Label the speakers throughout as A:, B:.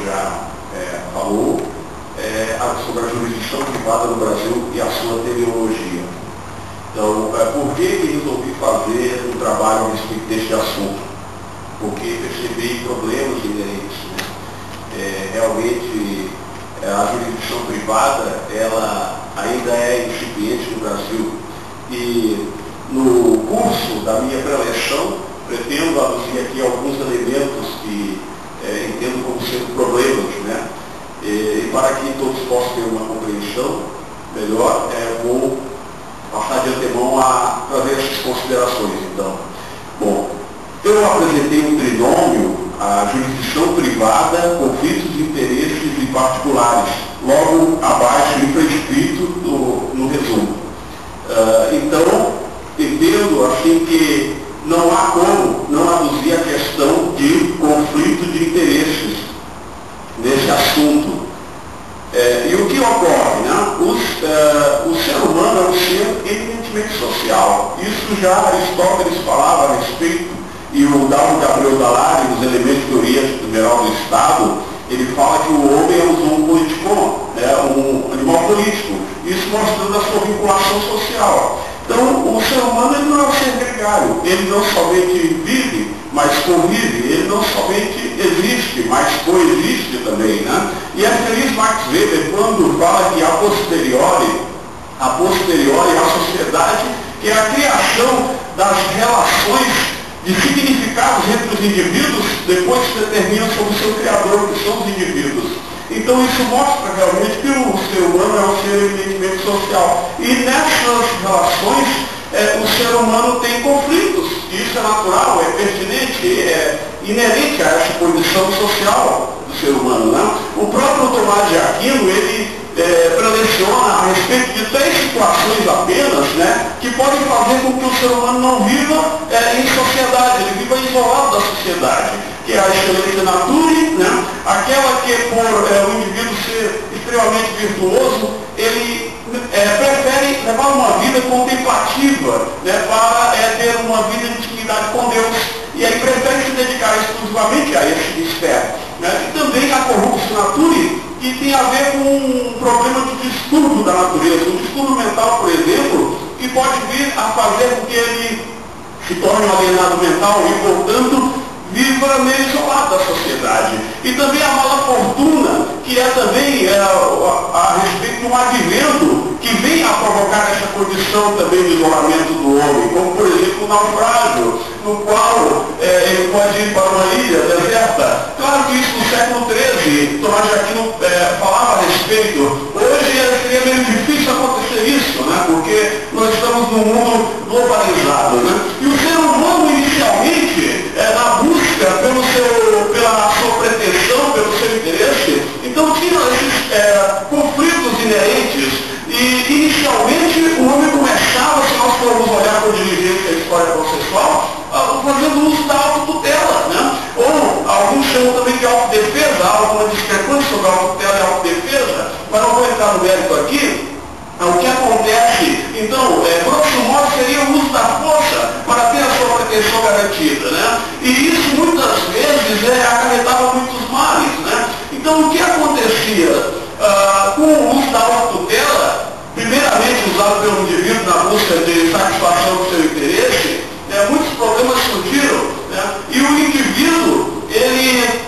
A: já falou, sobre a jurisdição privada no Brasil e a sua teleologia. Então, por que resolvi fazer um trabalho a respeito deste assunto? Porque percebi problemas inerentes, né? Realmente, a jurisdição privada, ela ainda é incipiente no Brasil. E no curso da minha preleção, pretendo aduzir aqui alguns elementos que entendo como sendo problemas, né? E para que todos possam ter uma compreensão melhor, vou passar de antemão a trazer essas considerações. Então, bom, eu apresentei um trinômio, a jurisdição privada, conflitos de interesses e particulares, logo abaixo, infraescrito no resumo. Então, entendo assim que não há como não aduzir a questão de conflito de interesses nesse assunto. E o que ocorre? Né? O ser humano é um ser eminentemente social. Isso já Aristóteles falava a respeito, e o Dalmo Gabriel Dallari, nos elementos de teoria geral do Estado, ele fala que o homem é um zoon politikon, um animal político. Isso mostrando a sua vinculação social. Então, o ser humano ele não é um ser gregário, ele não somente vive, mas convive, ele não somente existe, mas coexiste também, né? E é feliz Max Weber quando fala que a posteriori a sociedade é a criação das relações de significados entre os indivíduos, depois se determinam sobre o seu criador, que são os indivíduos. Então isso mostra realmente que o ser humano é um ser eminentemente social. E nessas relações, o ser humano tem conflitos. Isso é natural, é pertinente, é inerente a essa condição social do ser humano. Né? O próprio Tomás de Aquino, ele preleciona a respeito de 3 situações apenas, né, que podem fazer com que o ser humano não viva em sociedade, ele viva isolado da sociedade, que é a excelência natura, né, aquela que por o indivíduo ser extremamente virtuoso, ele prefere levar uma vida contemplativa, né, para ter uma vida de intimidade com Deus, e aí prefere se dedicar exclusivamente a esse esfera. Né? E também a corrupção natura, que tem a ver com um problema de distúrbio da natureza, um distúrbio mental, por exemplo, que pode vir a fazer com que ele se torne um alienado mental e, portanto, viva meio isolado da sociedade. E também a mala fortuna, que é também a respeito de um advento que vem a provocar essa condição também de isolamento do homem, como por exemplo o naufrágio, no qual ele pode ir para uma ilha deserta. Claro que isso no século XIII, Tomás de Aquino falava a respeito. Hoje seria meio difícil acontecer isso, né? Porque nós estamos num mundo globalizado. Né? E o ser humano inicialmente, na busca pela sua pretensão, pelo seu interesse, então tinha esses conflitos inerentes. E inicialmente o homem começava, se nós formos olhar com diligência a história processual, fazendo uso da autotutela, né? Ou alguns chamam também de autodefesa, há alguma discrepância sobre a autotutela e a autodefesa, mas não vou entrar no mérito aqui. O que acontece, então, grosso modo, seria o uso da força para ter a sua pretensão garantida, né? E isso muitas vezes acarretava muitos males, né? Então, o que acontecia com o uso da autotutela, primeiramente usado pelo indivíduo na busca de satisfação do seu interesse, muitos problemas surgiram, né? E o indivíduo, ele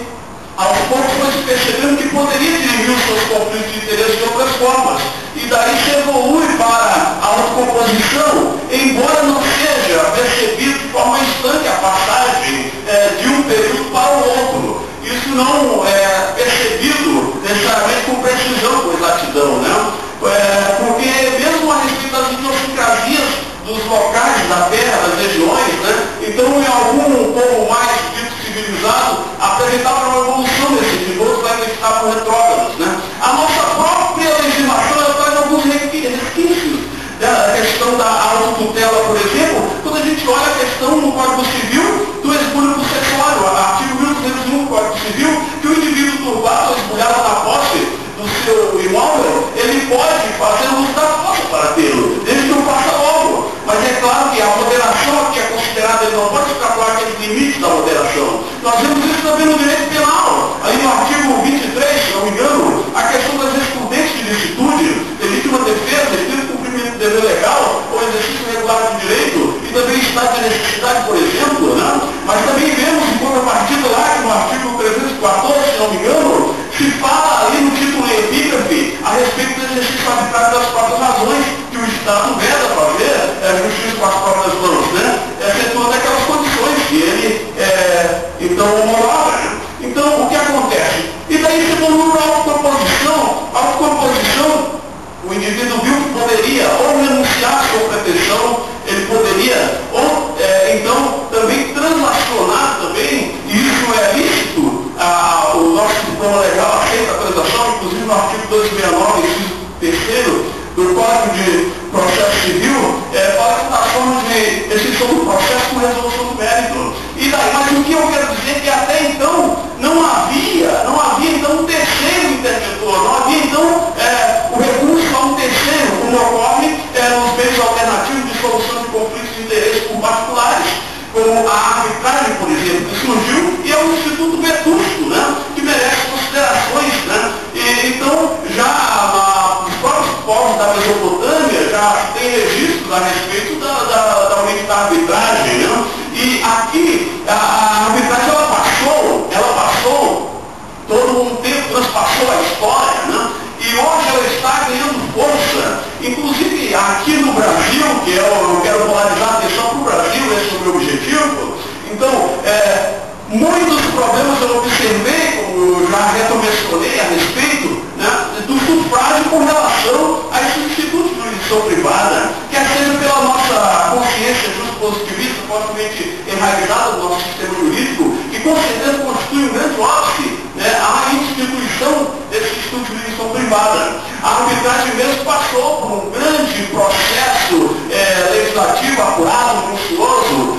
A: aos poucos foi se percebendo que poderia dirimir os seus conflitos de interesse de outras formas. E daí se evolui para a autocomposição, embora não seja percebido de forma instante a passagem de um período para o outro. Isso não é percebido necessariamente com precisão, com exatidão, né? Porque mesmo a respeito das idiosincrasias dos locais da terra, das regiões, né? Então em algum povo mais dito civilizado, apresentava uma evolução nesse tipo, outros ainda estavam retrógrados, né? A nossa própria legislação traz alguns resquícios da questão da autotutela, por exemplo, quando a gente olha a questão no Código Civil do espólio possessório, artigo 1201 do Código Civil, que o indivíduo turbado ou espoliado na posse do seu imóvel, ele pode fazer uso da força para tê-lo, desde que não faça logo. Mas é claro que a moderação aqui é considerada, ele não pode extrapolar aqueles limites da moderação. Nós vemos isso também no direito penal. Aí no artigo 23 necessidade, por exemplo, né? Mas também vemos em contrapartida lá que no artigo 314, se não me engano, se fala ali no título e epígrafe a respeito do exercício arbitrário das próprias razões que o Estado veda fazer justiça com as próprias mãos, né? Excetuando aquelas condições que ele, então, homologa, né? Então, o que acontece? E daí se formula a autocomposição. A autocomposição, o indivíduo viu que poderia ou renunciar à sua pretensão, ele poderia, ou então também transacionar também, e isso é lícito, o nosso diploma legal aceita a transação, inclusive no artigo 269, inciso 3º, do Código de Processo Civil, fala que está forma de exceção do processo com resolução do mérito. E daí, mas o que eu quero dizer é que até então não havia então um terceiro interventor, não havia então o recurso a um terceiro, como ocorre nos meios alternativos de solução de conflitos de interesse por particulares, como a arbitragem, por exemplo, que surgiu, e é o Instituto Vetusto, né, que merece considerações, né? Então, já os próprios povos da Mesopotâmia já têm registros a respeito da origem da arbitragem, né? E aqui a arbitragem ela passou todo um tempo, transpassou a história, né? E hoje ela está ganhando força, inclusive aqui no Brasil, que eu quero polarizar a atenção para o Brasil, esse é o meu objetivo. Então, muitos problemas eu observei, como eu já mencionei a respeito, né, do sufrágio com relação a esse instituto de jurisdição privada, quer seja pela nossa consciência justo-positivista, fortemente enraizada no nosso sistema jurídico, que com certeza constitui um grande óbice, né, a instituição desse instituto de jurisdição privada. A arbitragem mesmo passou por um grande processo legislativo apurado, minucioso,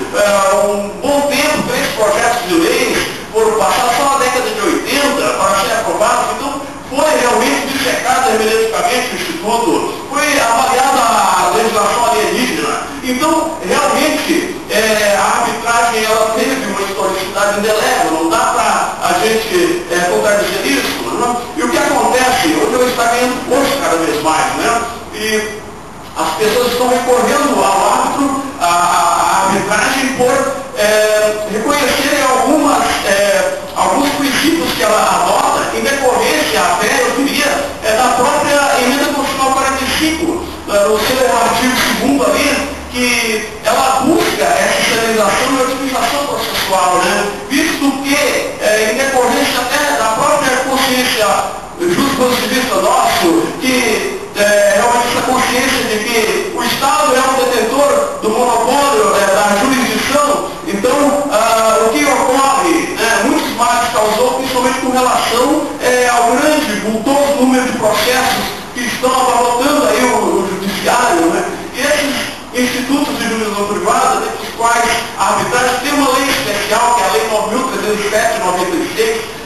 A: um bom tempo, 3 projetos de leis foram passados só na década de 80 para ser aprovados. Então, foi realmente dissecado hermeneuticamente o Instituto, foi avaliada a legislação alienígena. Então, realmente, a arbitragem ela teve uma historicidade indelével, não dá para a gente contradizer isso. Né? E o que acontece? Hoje ela está ganhando força cada vez mais, né? E as pessoas estão recorrendo ao árbitro, à arbitragem, por reconhecerem alguns princípios que ela adota em decorrência, até, eu diria, da própria Emenda Constitucional 45, no seu artigo 2º ali, que ela busca essa estabilização e otimização processual, né? Visto que, em decorrência até da própria consciência justo-positivista nosso, que realmente essa consciência de que o Estado é o detentor do monopólio da jurisdição, então o que ocorre, né, muitos males causou, principalmente com relação ao grande, vultoso número de processos que estão abarrotando aí o judiciário, né? E esses institutos de jurisdição privada, dentre os quais a arbitragem tem uma lei especial, que é a Lei 9.307/96,